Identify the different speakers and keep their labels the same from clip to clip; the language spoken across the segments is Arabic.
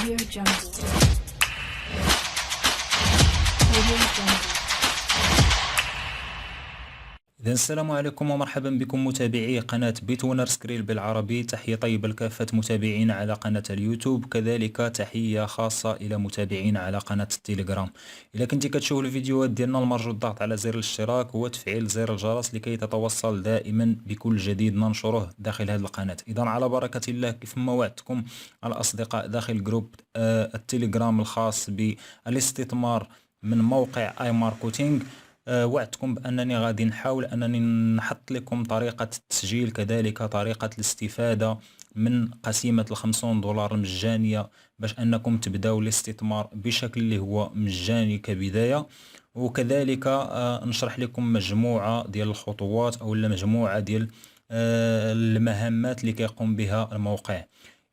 Speaker 1: Audio Jungle. Audio Jungle.
Speaker 2: إذن السلام عليكم ومرحبا بكم متابعي قناة بيتونر سكريل بالعربي. تحية طيبة لكافة متابعينا على قناة اليوتيوب، كذلك تحية خاصة إلى متابعينا على قناة التليجرام. إذا كنتي كتشوف الفيديوهات ديالنا المرجو الضغط على زر الاشتراك وتفعيل زر الجرس لكي تتوصل دائما بكل جديد ننشره داخل هذه القناة. إذن على بركة الله، كيف ما وعدتكم الأصدقاء داخل جروب التليجرام الخاص بالاستثمار من موقع اي ماركتينغ، وعدتكم بأنني غادي نحاول أنني نحط لكم طريقة التسجيل، كذلك طريقة الاستفادة من قسيمة $50 المجانية باش أنكم تبداو الاستثمار بشكل اللي هو مجاني كبداية، وكذلك نشرح لكم مجموعة ديال الخطوات أو مجموعة ديال المهمات اللي كيقوم بها الموقع.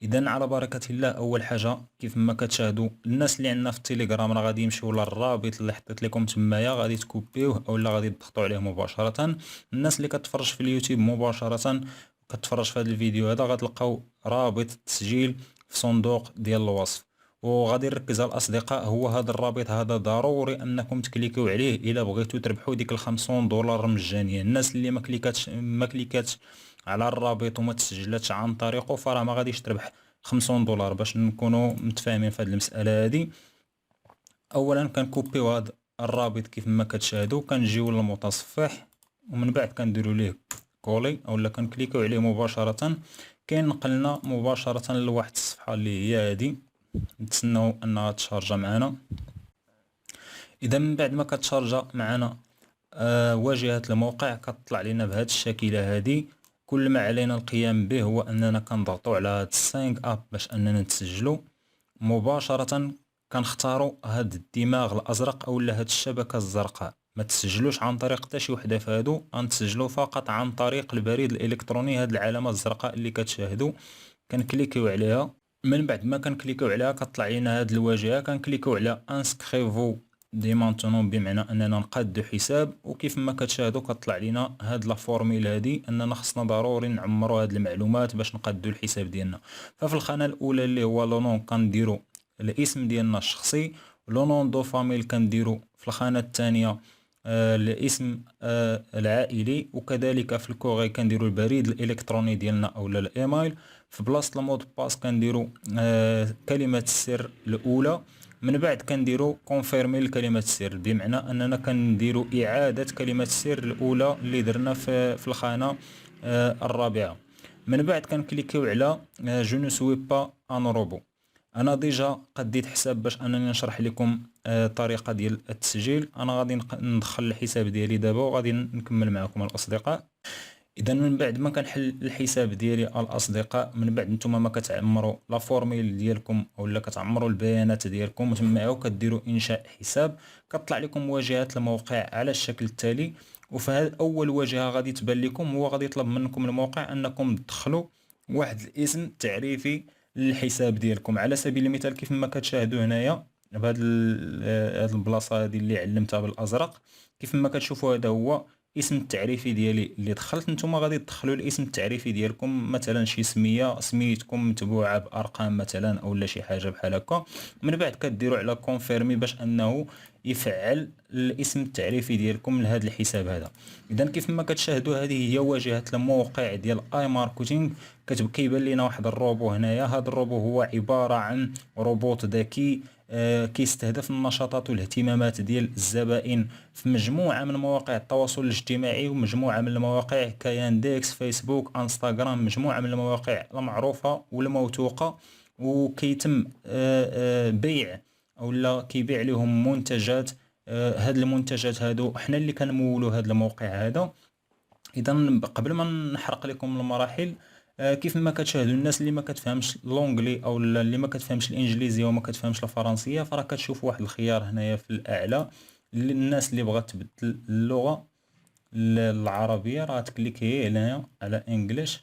Speaker 2: اذا على بركه الله، اول حاجه كيف ما كتشاهدوا الناس اللي عندنا في التليجرام راه غادي يمشيو للرابط اللي حطيت لكم تمايا، غادي تكوبيوه اولا غادي تضغطوا عليه مباشره. الناس اللي كتفرج في اليوتيوب مباشره كتفرج في هذا الفيديو هذا غتلقاو رابط التسجيل في صندوق ديال الوصف، وغادي نركز على الاصدقاء هو هذا الرابط هذا ضروري انكم تكليكيو عليه الا بغيتو تربحوا ديك $50 مجانيه. الناس اللي ما كليكاتش على الرابط وما تسجلتش عن طريقه فراه ما غاديش تربح $50. باش نكونوا متفاهمين في هذه المساله هذه، اولا كنكوبيو هذا الرابط كيف ما كتشاهدوا، كنجيو للمتصفح ومن بعد كنديروا ليه كولي اولا كنكليكيو عليه مباشره، كينقلنا مباشره لواحد الصفحه اللي هي هذه. نتسناو انها تشارجا معنا. اذا من بعد ما كتشارجا معنا واجهه الموقع كتطلع لنا بهذا الشكل هذه. كل ما علينا القيام به هو اننا كنضغطوا على هاد 5 اب باش اننا نسجلوا مباشره. كنختاروا هاد الدماغ الازرق اولا هاد الشبكه الزرقاء، ما تسجلوش عن طريق حتى شي وحده في هادو، غنسجلوا فقط عن طريق البريد الالكتروني. هاد العلامه الزرقاء اللي كتشاهدوا كنكليكيو عليها. من بعد ما كنكليكيو عليها كطلع لنا هاد الواجهه، كنكليكيو على انسكريفو دي مانتونون بمعنى اننا نقادو حساب، وكيف ما كتشاهدوا كطلع لنا هاد لا فورميل هادي اننا خصنا ضروري نعمروا هاد المعلومات باش نقادو الحساب ديالنا. ففي الخانه الاولى اللي هو لو نون كنديروا الاسم ديالنا الشخصي، لو نون دو فاميل كنديروا في الخانه الثانيه الاسم العائلي، وكذلك في الكوغي كنديروا البريد الالكتروني ديالنا اولا الايميل. في بلاصه المود باس كنديروا كلمه السر الاولى. من بعد كنديروا كونفيرمي لكلمه السر بمعنى اننا كنديروا اعاده كلمه السر الاولى اللي درنا في الخانه الرابعه. من بعد كنكليكيو على جو نو سوي با ان روبو. انا ديجا قديت حساب باش انني نشرح لكم الطريقه ديال التسجيل. انا غادي ندخل الحساب ديالي دابا وغادي نكمل معكم الاصدقاء. اذا من بعد ما كنحل الحساب ديالي الاصدقاء، من بعد نتوما ما كتعمروا لا فورميل ديالكم اولا كتعمروا البيانات ديالكم وتماعو كديروا انشاء حساب، كطلع لكم واجهه الموقع على الشكل التالي. وفي هذه اول واجهه غادي تبان لكم، هو غادي يطلب منكم الموقع انكم تدخلوا واحد الاسم تعريفي للحساب ديالكم. على سبيل المثال كيف ما كتشاهدوا هنايا بهاد هاد البلاصه هذه اللي علمتها بالازرق، كيف ما كتشوفوا هذا هو اسم التعريفي ديالي اللي دخلت. نتوما غادي تدخلوا الاسم التعريفي ديالكم، مثلا شي سميتكم متبوعه بارقام مثلا اولا شي حاجه بحال هكا. من بعد كديروا على كونفيرمي باش انه يفعل الاسم التعريفي ديالكم لهذا الحساب هذا. اذا كيف ما كتشاهدوا هذه هي واجهه الموقع ديال اي ماركتينغ. كيبان لنا واحد الروبو هنايا. هذا الروبو هو عباره عن روبوت ذكي كيستهدف النشاطات والاهتمامات ديال الزبائن في مجموعه من مواقع التواصل الاجتماعي ومجموعه من المواقع كيانديكس، فيسبوك، انستغرام، مجموعه من المواقع المعروفه والموثوقه. وكيتم بيع اولا كيبيع لهم منتجات. هاد المنتجات هادو حنا اللي كنمولوا هاد الموقع هذا. اذا قبل ما نحرق لكم المراحل، كيف ما كتشاهدوا الناس اللي ما كتفهمش لونجلي او اللي ما كتفهمش الانجليزيه وما كتفهمش الفرنسيه، فراه كتشوف واحد الخيار هنايا في الاعلى للناس اللي بغات تبدل اللغه العربيه. راه تكليكي هنايا على انجليش.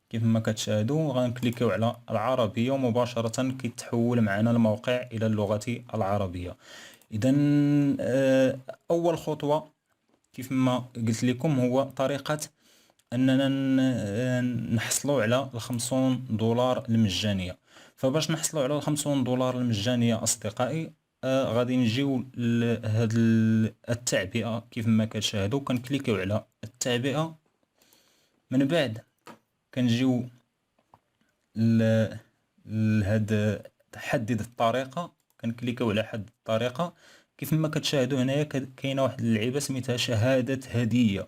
Speaker 2: كيف ما كتشاهدوا غنكليكيو على العربيه ومباشره كيتحول معنا الموقع الى اللغه العربيه. اذا اول خطوه كيف ما قلت لكم هو طريقه اننا نحصلوا على $50 المجانيه. فباش نحصلوا على $50 المجانيه اصدقائي، غادي نجيو لهاد التعبئه كيف ما كتشاهدوا. كنكليكيو على التعبئه، من بعد كنجيو لهاد تحدد الطريقه، كنكليكيو على حد الطريقه. كيف ما كتشاهدوا هنايا كاينه واحد اللعيبه سميتها شهاده هديه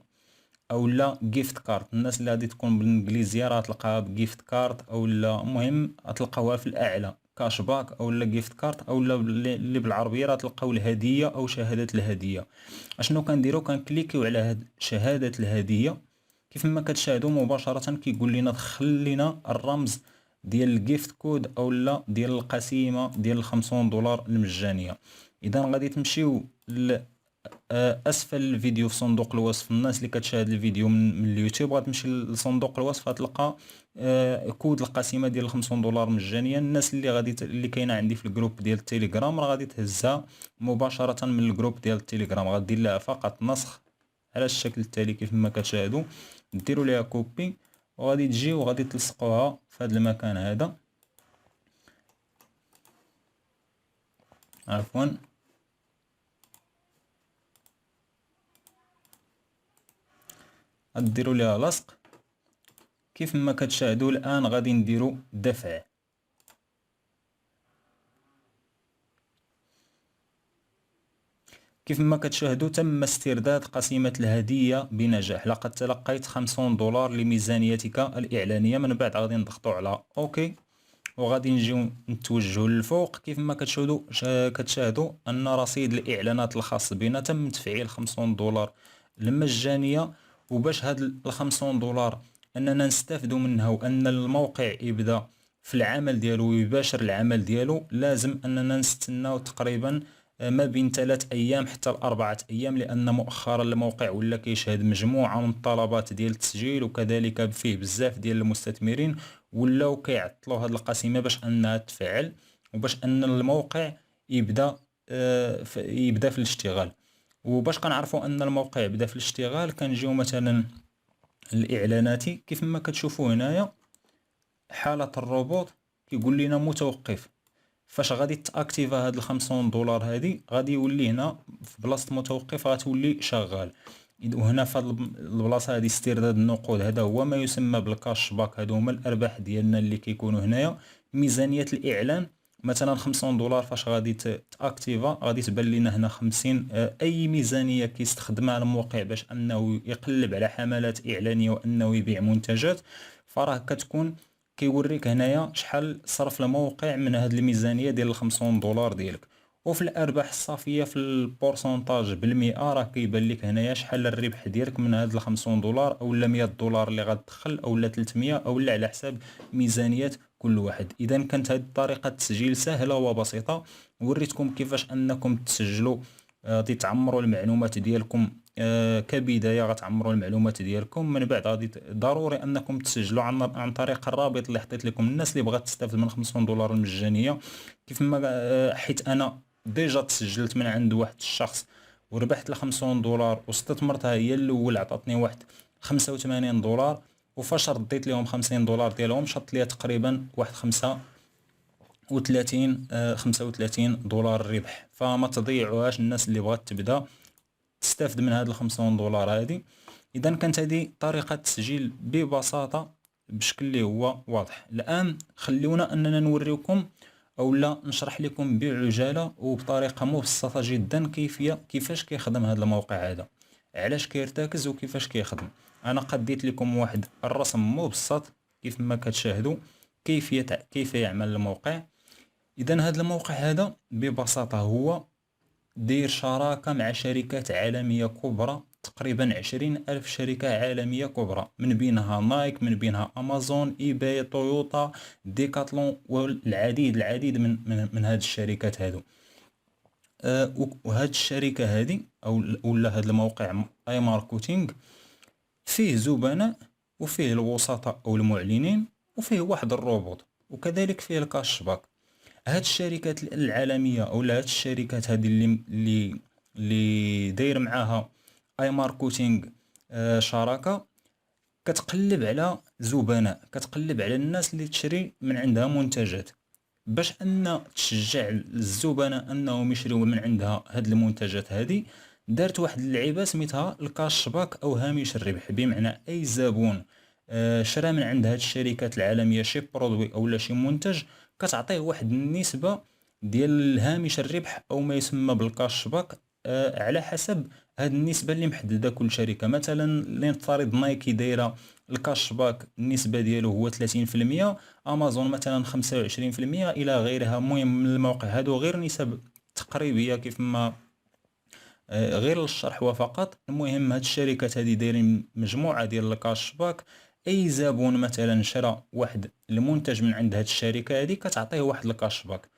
Speaker 2: او لا جيفت كارد. الناس اللي غادي تكون بالانجليزيه راه تلقاها بجيفت كارد، او لا المهم تلقاوها في الاعلى كاش باك او لا جيفت كارد، او لا اللي بالعربيه راه تلقاو الهديه او شهاده الهديه. اشنو كنديرو؟ كنكليكيو على هاد شهاده الهديه. كيف ما كتشاهدوا مباشره كيقول لنا دخل لنا الرمز ديال الجيفت كود او لا ديال القسيمه ديال $50 المجانيه. اذا غادي تمشيو اسفل الفيديو في صندوق الوصف. الناس اللي كتشاهد الفيديو من اليوتيوب غتمشي لصندوق الوصف، غتلقى كود القسيمه ديال $50 مجانيا. الناس اللي اللي كاينه عندي في الجروب ديال التليجرام راه غادي تهزها مباشره من الجروب ديال التليجرام. غدير لها فقط نسخ على الشكل التالي كيف ما كتشاهدوا، ديروا ليها كوبي وغادي تجيو وغادي تلصقوها في هذا المكان هذا. عفوا، غديروا ليها لصق. كيف ما كتشاهدوا الان غادي نديروا دفع. كيف ما كتشاهدوا تم استرداد قسيمة الهدية بنجاح، لقد تلقيت $50 لميزانيتك الإعلانية. من بعد غادي نضغطوا على اوكي وغادي نجيو نتوجهوا للفوق. كيف ما كتشاهدوا ان رصيد الاعلانات الخاص بنا تم تفعيل $50 المجانية. وباش هاد $50 اننا نستافدوا منها وان الموقع يبدا في العمل ديالو ويباشر العمل ديالو، لازم اننا نستناو تقريبا ما بين 3 ايام حتى ل4 ايام، لان مؤخرا الموقع ولا كيشهد مجموعه من الطلبات ديال التسجيل، وكذلك فيه بزاف ديال المستثمرين ولاو كيعطلوا هاد القسيمه باش انها تفعل وباش ان الموقع يبدا يبدا في الاشتغال. وباش كنعرفوا ان الموقع يبدا في الاشتغال كنجيو مثلا الاعلاناتي. كيف ما كتشوفوا هنايا حاله الروبوت كيقول لنا متوقف. فاش غادي تاكتيفا هاد $50 هادي غادي يولي هنا في بلاصه متوقف غتولي شغال. وهنا في هاد البلاصه هادي استرداد النقود، هذا هو ما يسمى بالكاش باك. هادو هما الارباح ديالنا اللي كيكونوا هنايا. ميزانيه الاعلان مثلا $50 فاش غادي تاكتيفا غادي تبان لنا هنا 50. اي ميزانيه كيستخدمها الموقع باش انه يقلب على حملات اعلانيه وانه يبيع منتجات، فراه كتكون كيوريك هنايا شحال صرف الموقع من هاد الميزانيه ديال $50 ديالك. وفي الارباح الصافيه في البورسونتاج بالمئه راه كيبان لك هنايا شحال الربح ديالك من هاد $50 او لا $100 اللي غتدخل او لا 300 او لا على حساب ميزانيه كل واحد. اذا كانت هاد طريقه التسجيل سهله وبسيطه، وريتكم كيفاش انكم تسجلوا. غادي تعمروا المعلومات ديالكم كبدايه، غتعمروا المعلومات ديالكم. من بعد غادي ضروري انكم تسجلوا عن طريق الرابط اللي حطيت لكم. الناس اللي بغات تستافد من $50 المجانيه، كيف ما حيت انا ديجا تسجلت من عند واحد الشخص وربحت $50 واستثمرتها هي الاول، عطاتني واحد $85. وفاش رديت لهم $50 ديالهم شط ليا تقريبا واحد 35 $35 ربح. فما تضيعوهاش الناس اللي بغات تبدا تستافد من هاد $50 هادي. اذا كانت هذه طريقه التسجيل ببساطه بشكل اللي هو واضح. الان خلونا اننا نوريكم او لا نشرح لكم بعجاله وبطريقه مبسطه جدا كيفاش كيخدم هذا الموقع هذا، علاش كيرتكز وكيفاش كيخدم. انا قديت لكم واحد الرسم مبسط كيف ما كتشاهدوا كيف يعمل الموقع. اذا هذا الموقع هذا ببساطه هو دير شراكة مع شركات عالمية كبرى، تقريبا 20,000 شركة عالمية كبرى، من بينها نايك، من بينها أمازون، إيباي، تويوتا، ديكاتلون، والعديد من هذه الشركات هذو. وهذه الشركة هذه ولا هذا الموقع اي ماركتينغ فيه زبناء وفيه الوسطاء أو المعلنين وفيه واحد الروبوت وكذلك فيه الكاش باك. هاد الشركات العالميه او هاد الشركات هذه اللي داير معاها اي ماركتينغ شراكه، كتقلب على زبناء، كتقلب على الناس اللي تشري من عندها منتجات، باش ان تشجع الزبناء انهم يشريو من عندها هاد المنتجات هادي. دارت واحد اللعيبه سميتها الكاش باك او هامش الربح، بمعنى اي زبون شرى من عند هاد الشركات العالميه شي برودوي او شي منتج، كتعطيه واحد النسبه ديال هامش الربح او ما يسمى بالكاش باك، على حسب هاد النسبه اللي محدده كل شركه. مثلا لنفترض نايكي دايره الكاش باك النسبه ديالو هو 30%، امازون مثلا 25% الى غيرها. المهم من الموقع هادو غير نسب تقريبيه كيف ما غير للشرح وفقط. المهم هاد الشركات هادي دايرين مجموعه ديال الكاش باك، اي زبون مثلا شرى واحد المنتج من عند هاد الشركه هادي كتعطيه واحد الكاش باك.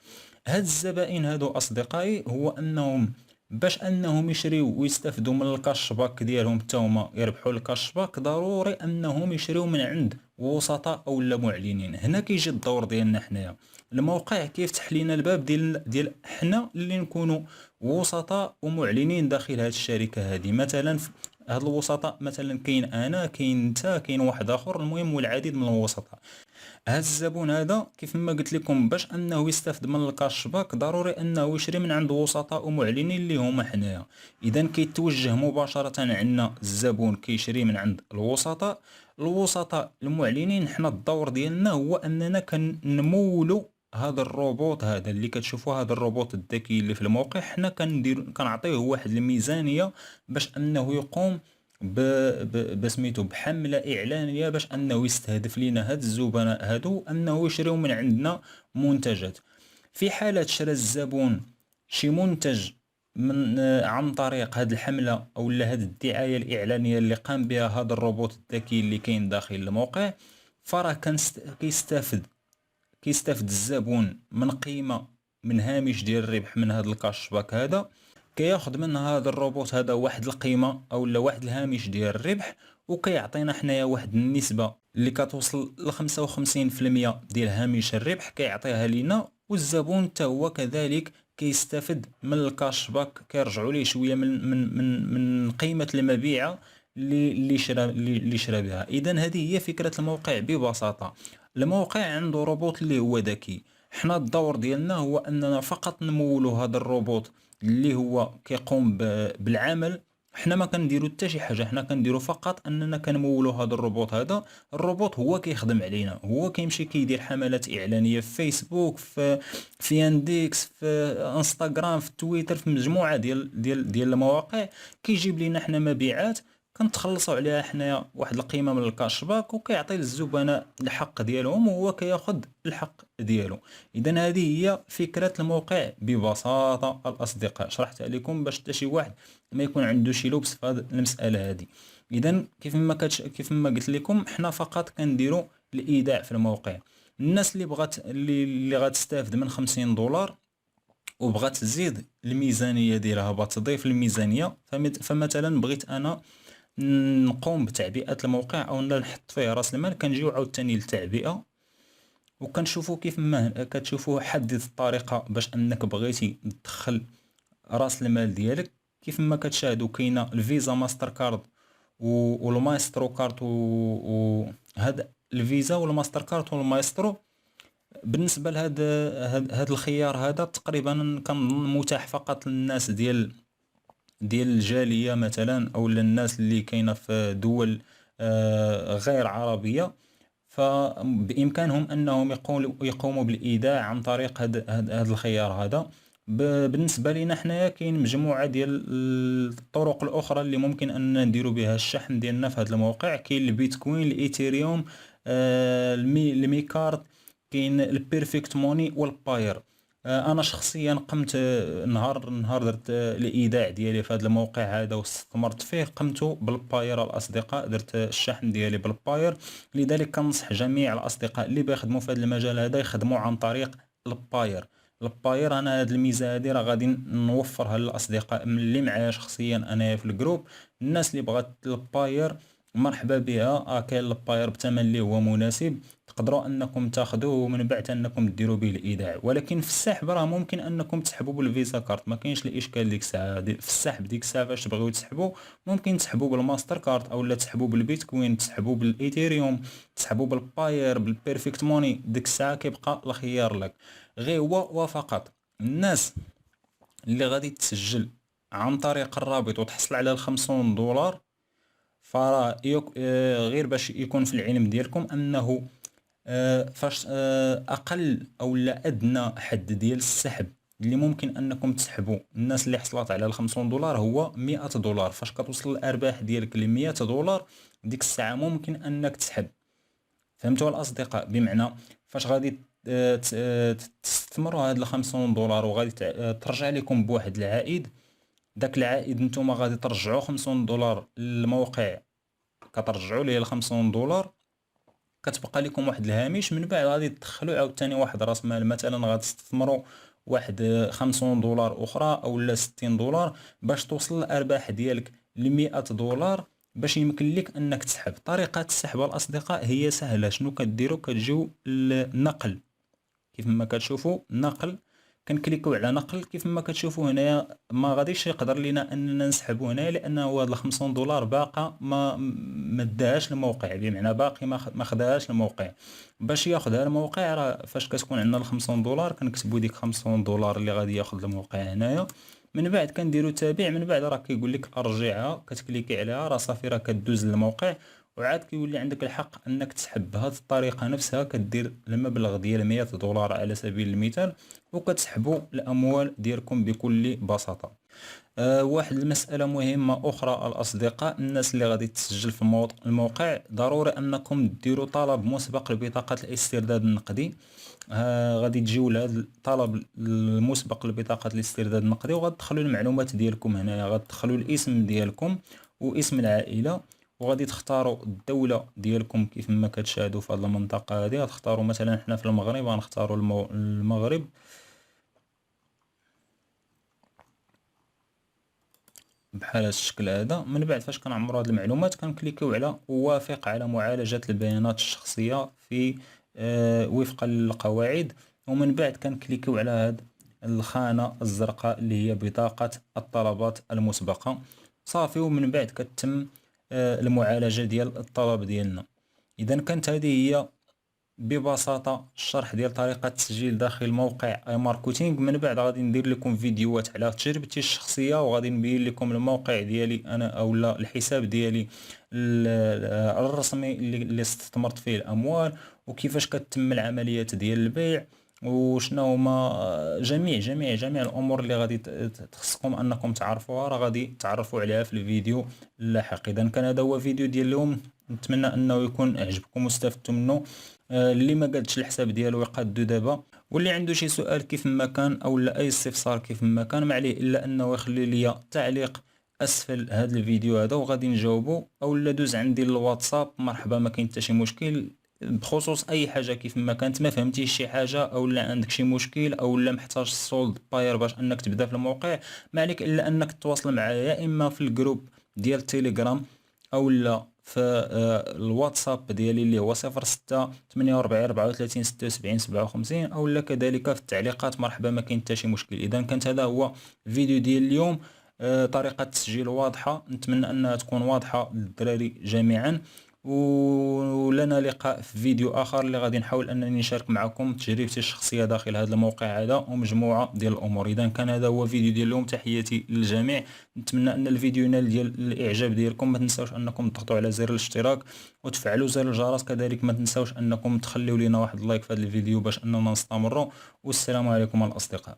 Speaker 2: هاد الزبائن هادو اصدقائي هو انهم باش انهم يشريو ويستافدوا من الكاش باك ديالهم حتى هما يربحوا الكاش باك، ضروري انهم يشريو من عند وسطاء او لا معلنين. هنا كيجي الدور ديالنا حنايا. الموقع كيفتح لينا الباب ديال حنا اللي نكونوا وسطاء ومعلنين داخل هاد الشركه هذه. مثلا هاد الوسطاء مثلا كاين انا، كاين انت، كاين واحد اخر، المهم والعديد من الوسطاء. هاد الزبون هذا كيف ما قلت لكم باش انه يستافد من الكاش باك ضروري انه يشري من عند وسطاء ومعلنين اللي هما حنايا. اذا كيتوجه مباشره عندنا الزبون كيشري من عند الوسطاء. الوسطاء المعلنين حنا الدور ديالنا هو اننا كنمولوا هذا الروبوت هذا اللي كتشوفوا، هذا الروبوت الذكي اللي في الموقع. حنا كنعطيه واحد الميزانيه باش انه يقوم بسميتو بحملة إعلانية باش أنه يستهدف لنا هاد الزبناء هادو أنه يشريو من عندنا منتجات. في حالة شرى الزبون شي منتج من عن طريق هاد الحملة أو هاد الدعاية الإعلانية اللي قام بها هذا الروبوت الذكي اللي كاين داخل الموقع، فراه كيستافد الزبون من قيمة، من هامش ديال الربح من هذا الكاش باك هذا. كياخذ من هذا الروبوت هذا واحد القيمة او واحد الهامش ديال الربح، وكيعطينا حنايا واحد النسبة اللي كتوصل ل 55% ديال هامش الربح كيعطيها لينا. والزبون حتى هو كذلك كيستافد من الكاش باك، كيرجعوا ليه شوية من قيمة المبيعة اللي شرا بها. اذا هذه هي فكرة الموقع ببساطة. الموقع عنده روبوت اللي هو ذكي، حنا الدور ديالنا هو اننا فقط نمولو هذا الروبوت اللي هو كيقوم بالعمل. حنا ما كنديرو حتى شي حاجه، حنا كنديرو فقط اننا كنمولو هذا الروبوت هذا. الروبوت هو كيخدم علينا، هو كيمشي كيدير حملات اعلانيه في فيسبوك، في انديكس، في انستغرام، في تويتر، في مجموعه ديال المواقع. كيجيب لينا حنا مبيعات كنتخلصوا عليها حنايا واحد القيمه من الكاش باك، وكيعطي للزبناء الحق ديالهم وهو كياخذ الحق ديالو. اذا هذه هي فكره الموقع ببساطه الاصدقاء. شرحت عليكم باش حتى شي واحد ما يكون عنده شي لبس في هذه المساله هذه. اذا كيف ما قلت لكم حنا فقط كنديروا الايداع في الموقع. الناس اللي بغات اللي غتستافد من 50 دولار وبغات تزيد الميزانيه ديالها، بغات تضيف الميزانيه، فمثلا بغيت انا نقوم بتعبئة الموقع او نحط فيه راس المال، كنجيو عاوتاني للتعبئة وكنشوفوا كيف ما كتشوفوا حدد الطريقة باش انك بغيتي تدخل راس المال ديالك. كيف ما كتشاهدوا كاينه الفيزا ماستر كارد والمايسترو كارد هاد الفيزا والماستر كارد والمايسترو. بالنسبة هاد الخيار هذا تقريبا كان متاح فقط للناس ديال الجالية مثلا او الناس اللي كاينه في دول غير عربية، فبإمكانهم انهم يقوموا بالايداع عن طريق هذا الخيار هذا. بالنسبة لنا حنايا كاين مجموعة ديال الطرق الاخرى اللي ممكن ان نديروا بها الشحن ديالنا في هذا الموقع. كاين البيتكوين، الايثيريوم، الميكارد، كاين البيرفكت موني والباير. انا شخصيا قمت نهار درت الايداع ديالي في هذا الموقع هذا واستثمرت فيه، قمت بالباير الاصدقاء، درت الشحن ديالي بالباير. لذلك كنصح جميع الاصدقاء اللي بيخدموا في هذا المجال هذا يخدموا عن طريق الباير. الباير انا هذه الميزه هذه راه غادي نوفرها للاصدقاء اللي معايا شخصيا انايا في الجروب. الناس اللي بغات الباير مرحبا بها. كاين الباير بثمن اللي هو مناسب، تقدروا انكم تاخذوه ومن بعد انكم ديروا به الايداع. ولكن في السحب راه ممكن انكم تسحبوا بالفيزا كارت، ما كاينش الاشكال ديك الساعه. في السحب ديك الساعه فاش تبغيو تسحبوا ممكن تسحبوا بالماستر كارت، او لا تسحبوا بالبيتكوين، تسحبوا بالايثيريوم، تسحبوا بالباير، بالبيرفكت موني. ديك الساعه كيبقى الخيار لك. غير هو وفقط الناس اللي غادي تسجل عن طريق الرابط وتحصل على $50، فراه غير باش يكون في العلم ديالكم انه فاش اقل او لا ادنى حد ديال السحب اللي ممكن انكم تسحبوا الناس اللي حصلت على $50 هو $100. فاش كتوصل الارباح ديالك ل $100 ديك الساعه ممكن انك تسحب. فهمتوا الاصدقاء؟ بمعنى فاش غادي تستثمروا هاد $50 وغادي ترجع لكم بواحد العائد. داك العائد نتوما غادي ترجعوا $50 للموقع، كترجعوا ليه $50، كتبقى لكم واحد الهامش. من بعد غادي تدخلوا عاوتاني واحد راس مال، مثلا غادي تستثمروا واحد $50 اخرى او لا $60 باش توصل الارباح ديالك $100، باش يمكن لك انك تسحب. طريقه السحب الاصدقاء هي سهله. شنو كديروا؟ كتجيو النقل كيف ما كتشوفوا نقل، كنكليكو على نقل كيف ما كتشوفوا هنايا. ما غاديش يقدر لينا اننا نسحبوا هنا لانه هاد $50 باقا ما داهاش الموقع، بمعنى باقي ما خداهاش الموقع. باش ياخذها الموقع راه فاش كتكون عندنا $50 كنكتبوا ديك $50 اللي غادي ياخذ الموقع هنايا. من بعد كنديروا تابع، من بعد راه كيقول لك ارجعها، كتكليكي عليها راه صافي راه كدوز للموقع، وعاد كيولي عندك الحق انك تسحب بهذه الطريقه نفسها. كدير المبلغ ديال $100 على سبيل المثال وكتسحبوا الاموال ديالكم بكل بساطه. واحد المساله مهمه اخرى الاصدقاء، الناس اللي غادي تسجل في الموقع ضروري انكم ديروا طلب مسبق لبطاقه الاسترداد النقدي. غادي تجيو لهذا الطلب المسبق لبطاقه الاسترداد النقدي، وغادي تدخلوا المعلومات ديالكم هنايا. غادي تدخلوا الاسم ديالكم واسم العائله، وغادي تختاروا الدوله ديالكم كيف ما كتشاهدوا في هذه المنطقه هذه. غتختاروا مثلا حنا في المغرب غنختاروا المغرب بحال هذا الشكل هذا. من بعد فاش كنعمروا هذه المعلومات كنكليكيو على وافق على معالجه البيانات الشخصيه في وفقا للقواعد. ومن بعد كنكليكيو على هذه الخانه الزرقاء اللي هي بطاقه الطلبات المسبقه، صافي. ومن بعد كتم المعالجه ديال الطلب ديالنا. اذا كانت هذه هي ببساطه الشرح ديال طريقه التسجيل داخل موقع اي ماركتينغ. من بعد غادي ندير لكم فيديوهات على تجربتي الشخصيه، وغادي نبين لكم الموقع ديالي انا او لا الحساب ديالي الرسمي اللي استثمرت فيه الاموال، وكيفاش كتتم العمليات ديال البيع، وشنو هما جميع الامور اللي غادي تخصكم انكم تعرفوها. راه غادي تعرفوا عليها في الفيديو اللاحق. اذا كان هذا هو فيديو ديال اليوم، نتمنى انه يكون عجبكم واستفدتم منه. اللي ما قادش الحساب ديالو يقادو دابا، واللي عنده شي سؤال كيف ما كان او لا اي استفسار كيف ما كان، ما عليه الا انه يخلي لي تعليق اسفل هذا الفيديو هذا وغادي نجاوبه، او لا دوز عندي الواتساب. مرحبا، ما كاين حتى شي مشكل بخصوص اي حاجه كيف ما كانت. ما فهمتيش شي حاجه او لا عندك شي مشكل او لا محتاج سولد باير باش انك تبدا في الموقع، ما عليك الا انك تتواصل معايا يا اما في الجروب ديال تيليجرام او لا في الواتساب ديالي اللي هو 06 48 34 76 57، او لا كذلك في التعليقات. مرحبا، ما كاين حتى شي مشكل. اذا كانت هذا هو الفيديو ديال اليوم. طريقه التسجيل واضحه، نتمنى انها تكون واضحه للدراري جميعا. ولنا لقاء في فيديو اخر اللي غادي نحاول انني نشارك معكم تجربتي الشخصيه داخل هذا الموقع هذا ومجموعه ديال الامور. اذا كان هذا هو فيديو ديال اليوم، تحياتي للجميع. نتمنى ان الفيديو ينال ديال الاعجاب ديالكم. ما تنساوش انكم تضغطوا على زر الاشتراك وتفعلوا زر الجرس. كذلك ما تنساوش انكم تخليوا لنا واحد اللايك في هذا الفيديو باش اننا نستمروا. والسلام عليكم الاصدقاء.